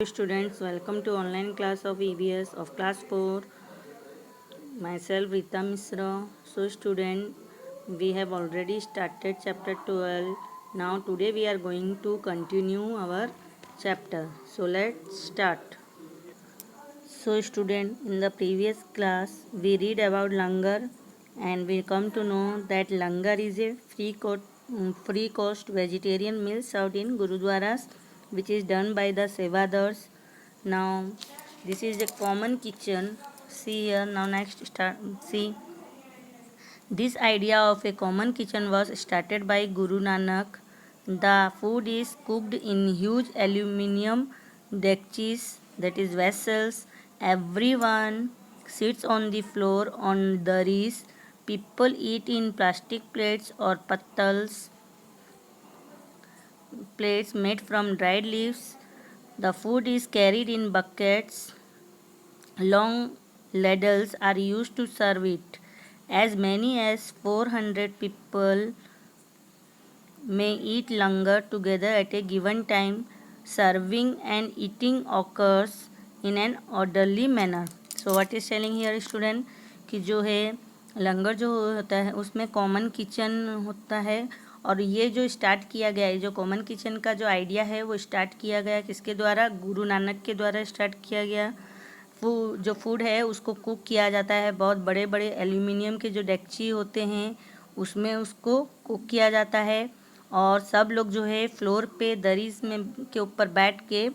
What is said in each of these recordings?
Students, welcome to online class of EBS of class 4. Myself Rita Misra. So student, we have already started chapter 12. Now today we are going to continue our chapter. So let's start. So student, in the previous class we read about langar and we come to know that langar is a free cost vegetarian meal served in gurudwaras, which is done by the sevadars. Now this is a common kitchen. See here. Now next start. See, this idea of a common kitchen was started by Guru Nanak. The food is cooked in huge aluminium dekchis, that is vessels. Everyone sits on the floor on daris. People eat in plastic plates or pattals, plates made from dried leaves. The food is carried in buckets. Long ladles are used to serve it. As many as 400 people may eat langar together at a given time. Serving and eating occurs in an orderly manner. So what is telling here student कि जो है लंगर जो होता है उसमें common kitchen होता है और ये जो स्टार्ट किया गया है, जो कॉमन किचन का जो आइडिया है वो स्टार्ट किया गया किसके द्वारा? गुरु नानक के द्वारा स्टार्ट किया गया। जो फूड है उसको कुक किया जाता है, बहुत बड़े बड़े एल्यूमिनियम के जो डेकची होते हैं उसमें उसको कुक किया जाता है और सब लोग जो है फ्लोर पे दरीज में के ऊपर बैठ के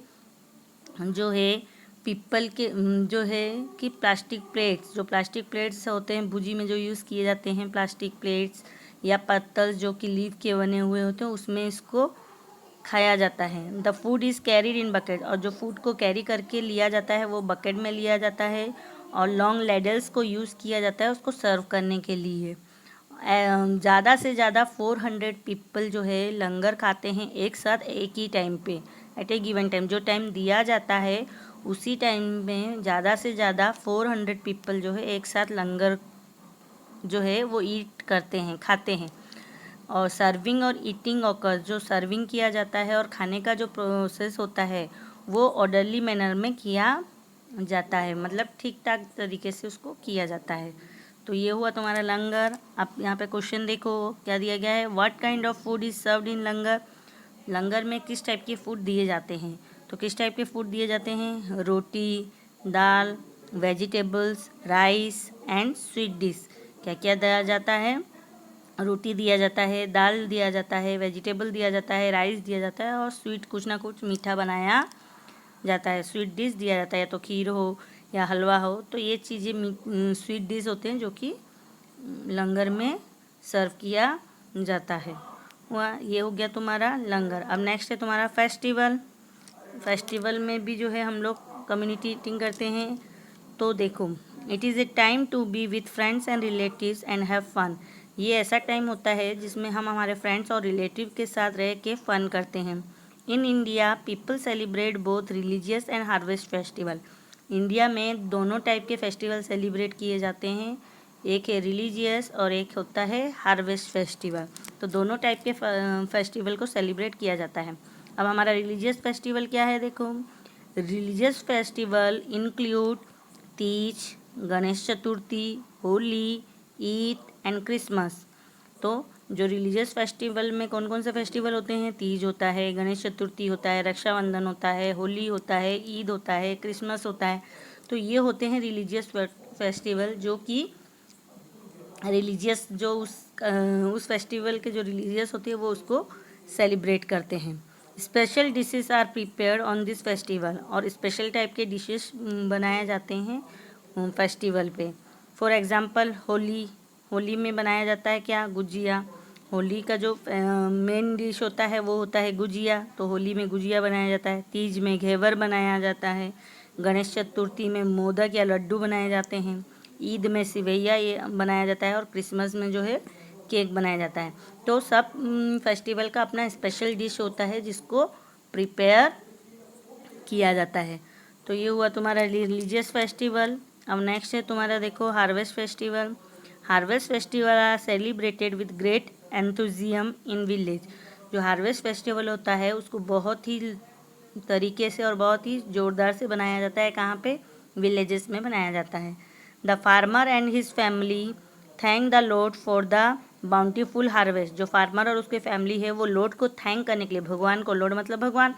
जो है पीपल के जो है कि प्लास्टिक प्लेट्स होते हैं भुजी में जो यूज़ किए जाते हैं, प्लास्टिक प्लेट्स या पत्तल जो कि लीफ के बने हुए होते हैं उसमें इसको खाया जाता है। The food is carried in bucket, और जो फूड को कैरी करके लिया जाता है वो बकेट में लिया जाता है और लॉन्ग लैडल्स को यूज़ किया जाता है उसको सर्व करने के लिए। ज़्यादा से ज़्यादा 400 पीपल जो है लंगर खाते हैं एक साथ एक ही टाइम पे, एट ए गिवन टाइम। जो टाइम दिया जाता है उसी टाइम में ज़्यादा से ज़्यादा 400 पीपल जो है एक साथ लंगर जो है वो ईट करते हैं, खाते हैं। और सर्विंग और ईटिंग ऑकर, जो सर्विंग किया जाता है और खाने का जो प्रोसेस होता है वो ऑर्डरली मैनर में किया जाता है, मतलब ठीक ठाक तरीके से उसको किया जाता है। तो ये हुआ तुम्हारा लंगर। अब यहाँ पे क्वेश्चन देखो क्या दिया गया है। What kind of food is served in langar? लंगर में किस टाइप के फूड दिए जाते हैं? तो किस टाइप के फूड दिए जाते हैं? Roti, dal, vegetables, rice and sweet dish. क्या क्या दिया जाता है? रोटी दिया जाता है, दाल दिया जाता है, वेजिटेबल दिया जाता है, राइस दिया जाता है और स्वीट कुछ ना कुछ मीठा बनाया जाता है। स्वीट डिश दिया जाता है, या तो खीर हो या हलवा हो, तो ये चीज़ें स्वीट डिश होते हैं जो कि लंगर में सर्व किया जाता है। वह ये हो गया तुम्हारा लंगर। अब नेक्स्ट है तुम्हारा फेस्टिवल। फेस्टिवल में भी जो है हम लोग कम्युनिटी ईटिंग करते हैं। तो देखो, it is a time to be with friends and relatives and have fun. ये ऐसा टाइम होता है जिसमें हम हमारे फ्रेंड्स और रिलेटिव के साथ रह के फ़न करते हैं। In India people celebrate both religious and harvest festival. India में दोनों टाइप के फेस्टिवल सेलिब्रेट किए जाते हैं, एक है रिलीजियस और एक होता है हार्वेस्ट फेस्टिवल। तो दोनों टाइप के फेस्टिवल को सेलिब्रेट किया जाता है। अब हमारा रिलीजियस फेस्टिवल क्या है? देखो, religious festival include Teej, Ganesh Chaturthi, Holi, Eid and Christmas. तो जो रिलीजियस फेस्टिवल में कौन कौन से फेस्टिवल होते हैं? तीज होता है, गणेश चतुर्थी होता है, रक्षाबंधन होता है, होली होता है, ईद होता है, क्रिसमस होता है। तो ये होते हैं रिलीजियस फेस्टिवल जो कि रिलीजियस जो उस फेस्टिवल के जो रिलीजियस होते हैं वो उसको सेलिब्रेट करते हैं। Special dishes are prepared on this festival, और स्पेशल टाइप के डिशेस बनाए जाते हैं फेस्टिवल पे। फॉर एग्जांपल होली में बनाया जाता है क्या? गुजिया। होली का जो मेन डिश होता है वो होता है गुजिया, तो होली में गुजिया बनाया जाता है। तीज में घेवर बनाया जाता है। गणेश चतुर्थी में मोदक या लड्डू बनाए जाते हैं। ईद में सिवैया ये बनाया जाता है और क्रिसमस में जो है केक बनाया जाता है। तो सब फेस्टिवल का अपना स्पेशल डिश होता है जिसको प्रिपेयर किया जाता है। तो ये हुआ तुम्हारा रिलीजियस फेस्टिवल। अब नेक्स्ट है तुम्हारा देखो harvest festival. Harvest festival are celebrated with great enthusiasm in village. जो हार्वेस्ट फेस्टिवल होता है उसको बहुत ही तरीके से और बहुत ही ज़ोरदार से बनाया जाता है। कहाँ पे? विलेजेस में बनाया जाता है। The farmer and his family thank the Lord for the bountiful harvest. जो फार्मर और उसके फैमिली है वो लॉर्ड को थैंक करने के लिए, भगवान को, लॉर्ड मतलब भगवान,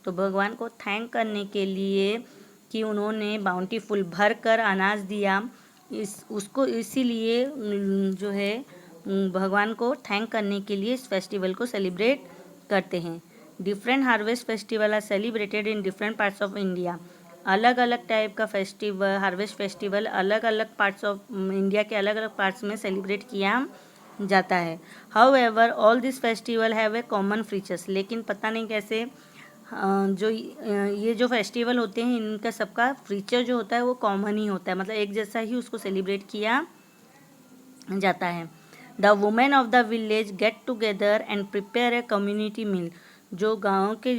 तो भगवान को थैंक करने के लिए कि उन्होंने बाउंटीफुल भर कर अनाज दिया, इसीलिए जो है भगवान को थैंक करने के लिए इस फेस्टिवल को सेलिब्रेट करते हैं। Different harvest festival are celebrated in different parts of India. अलग अलग टाइप का फेस्टिवल, हार्वेस्ट फेस्टिवल अलग अलग पार्ट्स ऑफ इंडिया के अलग अलग पार्ट्स में सेलिब्रेट किया जाता है। How ever all this festival have a common features. लेकिन पता नहीं कैसे जो ये जो फेस्टिवल होते हैं इनका सबका फीचर जो होता है वो कॉमन ही होता है, मतलब एक जैसा ही उसको सेलिब्रेट किया जाता है। The women of the village get together and prepare a community meal. जो गाँव के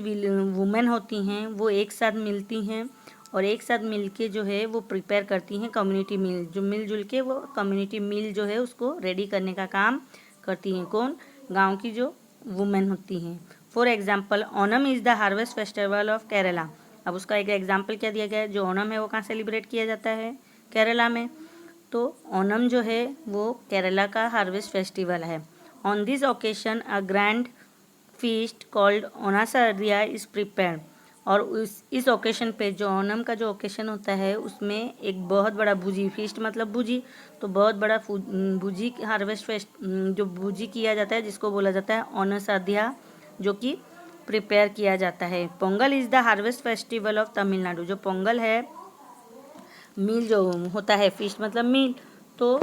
वुमेन होती हैं वो एक साथ मिलती हैं और एक साथ मिल के जो है वो प्रिपेयर करती हैं कम्युनिटी मील, जो मिलजुल के वो कम्युनिटी मील जो है उसको रेडी करने का काम करती हैं। कौन? गाँव की जो वुमेन होती हैं। For example, Onam is the harvest festival of Kerala. अब उसका एक एग्जाम्पल क्या दिया गया है? जो ओनम है वो कहाँ सेलिब्रेट किया जाता है? केरला में। तो ओनम जो है वो केरला का हार्वेस्ट फेस्टिवल है। On this occasion a grand feast called Onasadya is prepared. और इस ओकेशन पे, जो ओनम का जो ओकेशन होता है उसमें एक बहुत बड़ा भुजी, फीस्ट मतलब भुजी, तो बहुत बड़ा भुजी हार्वेस्ट फेस्ट जो भुजी किया जाता है जिसको बोला जाता है ओनासादिया, जो कि प्रिपेयर किया जाता है। Pongal is the harvest festival of Tamil Nadu. जो पोंगल है, मील जो होता है, फीस्ट मतलब मील, तो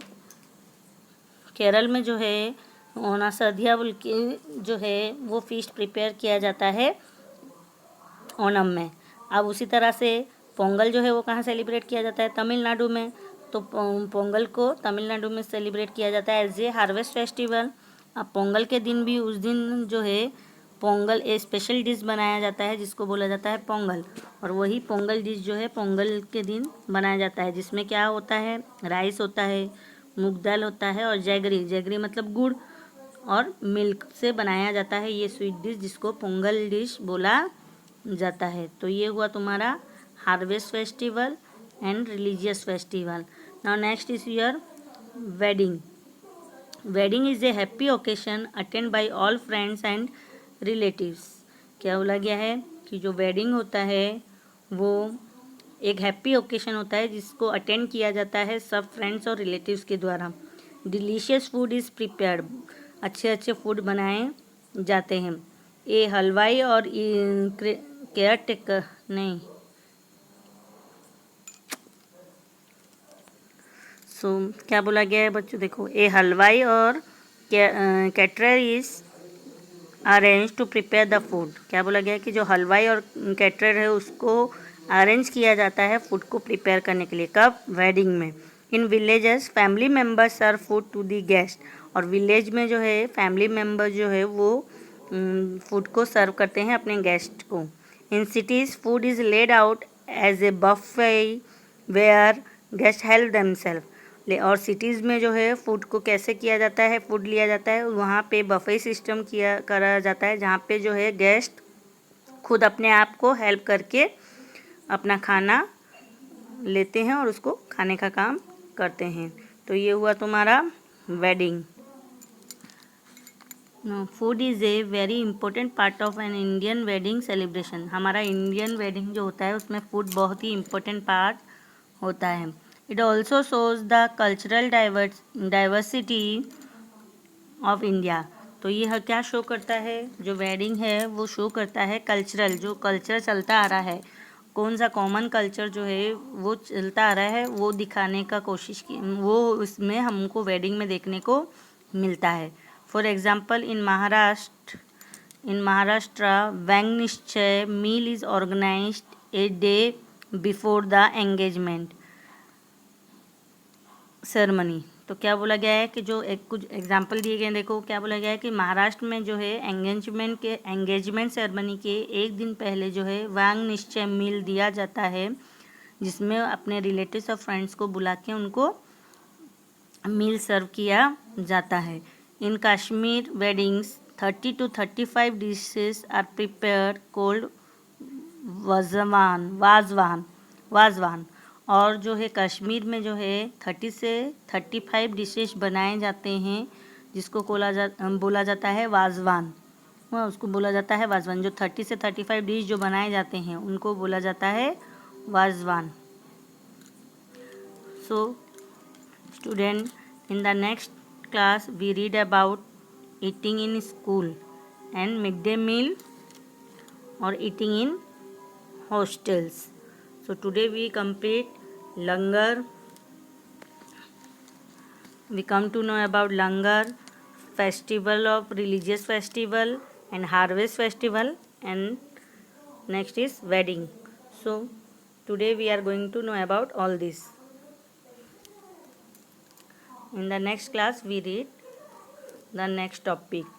केरल में जो है ओनासादिया बोल के जो है वो फीस्ट प्रिपेयर किया जाता है ओनम में। अब उसी तरह से पोंगल जो है वो कहाँ सेलिब्रेट किया जाता है? तमिलनाडु में। तो पोंगल को तमिलनाडु में सेलिब्रेट किया जाता है एज ए हार्वेस्ट फेस्टिवल। अब पोंगल के दिन भी, उस दिन जो है पोंगल ए स्पेशल डिश बनाया जाता है जिसको बोला जाता है पोंगल। और वही पोंगल डिश जो है पोंगल के दिन बनाया जाता है, जिसमें क्या होता है? राइस होता है, मूंग दाल होता है और जैगरी, जैगरी मतलब गुड़, और मिल्क से बनाया जाता है ये स्वीट डिश जिसको पोंगल डिश बोला जाता है। तो ये हुआ तुम्हारा harvest festival and religious festival. Now next is your wedding. Wedding is a happy occasion attend by all friends and relatives. क्या बोला गया है कि जो वेडिंग होता है वो एक हैप्पी ओकेशन होता है जिसको अटेंड किया जाता है सब फ्रेंड्स और रिलेटिव्स के द्वारा। Delicious food is prepared. अच्छे अच्छे फूड बनाए जाते हैं। ए हलवाई और केयर टेकर नहीं, क्या बोला गया है बच्चों? देखो, ए हलवाई और caterer is arrange to prepare the food. क्या बोला गया है कि जो हलवाई और कैटरर है उसको अरेंज किया जाता है फूड को प्रिपेयर करने के लिए। कब? वेडिंग में। In villages family members serve food to the guest. और विलेज में जो है फैमिली मेम्बर जो है वो फूड को सर्व करते हैं अपने गेस्ट को। In cities food is laid out as a buffet where guest help themselves. और सिटीज़ में जो है फूड को कैसे किया जाता है, फूड लिया जाता है वहाँ पे बफे सिस्टम करा जाता है, जहाँ पे जो है गेस्ट खुद अपने आप को हेल्प करके अपना खाना लेते हैं और उसको खाने का काम करते हैं। तो ये हुआ तुम्हारा wedding. Food is a very important part of an Indian wedding celebration. हमारा इंडियन वेडिंग जो होता है उसमें फूड बहुत ही इम्पोर्टेंट पार्ट होता है। It also shows the cultural diversity of India. तो ये क्या शो करता है? जो वेडिंग है वो शो करता है कल्चरल, जो कल्चर चलता आ रहा है, कौन सा कॉमन कल्चर जो है वो चलता आ रहा है वो दिखाने का कोशिश की, वो उसमें हमको वेडिंग में देखने को मिलता है। For example, in Maharashtra Vangnishchay meal is organized a day before the engagement ceremony. तो क्या बोला गया है कि जो कुछ एग्जाम्पल दिए गए, देखो क्या बोला गया है कि महाराष्ट्र में जो है एंगेजमेंट सेरेमनी के एक दिन पहले जो है वांग निश्चय मील दिया जाता है, जिसमें अपने रिलेटिव्स और फ्रेंड्स को बुला के उनको मील सर्व किया जाता है। In Kashmir weddings 30 to 35 dishes are prepared called Wazwan. और जो है कश्मीर में जो है 30 से 35 डिशेस बनाए जाते हैं, जिसको बोला जाता है वाजवान। उसको बोला जाता है वाजवान। जो 30 से 35 डिश जो बनाए जाते हैं उनको बोला जाता है wazwan. So student, in the next class we read about eating in school and midday meal or eating in hostels. So today we complete langar. We come to know about langar, festival of religious festival, and harvest festival, and next is wedding. So today we are going to know about all this. In the next class we read the next topic.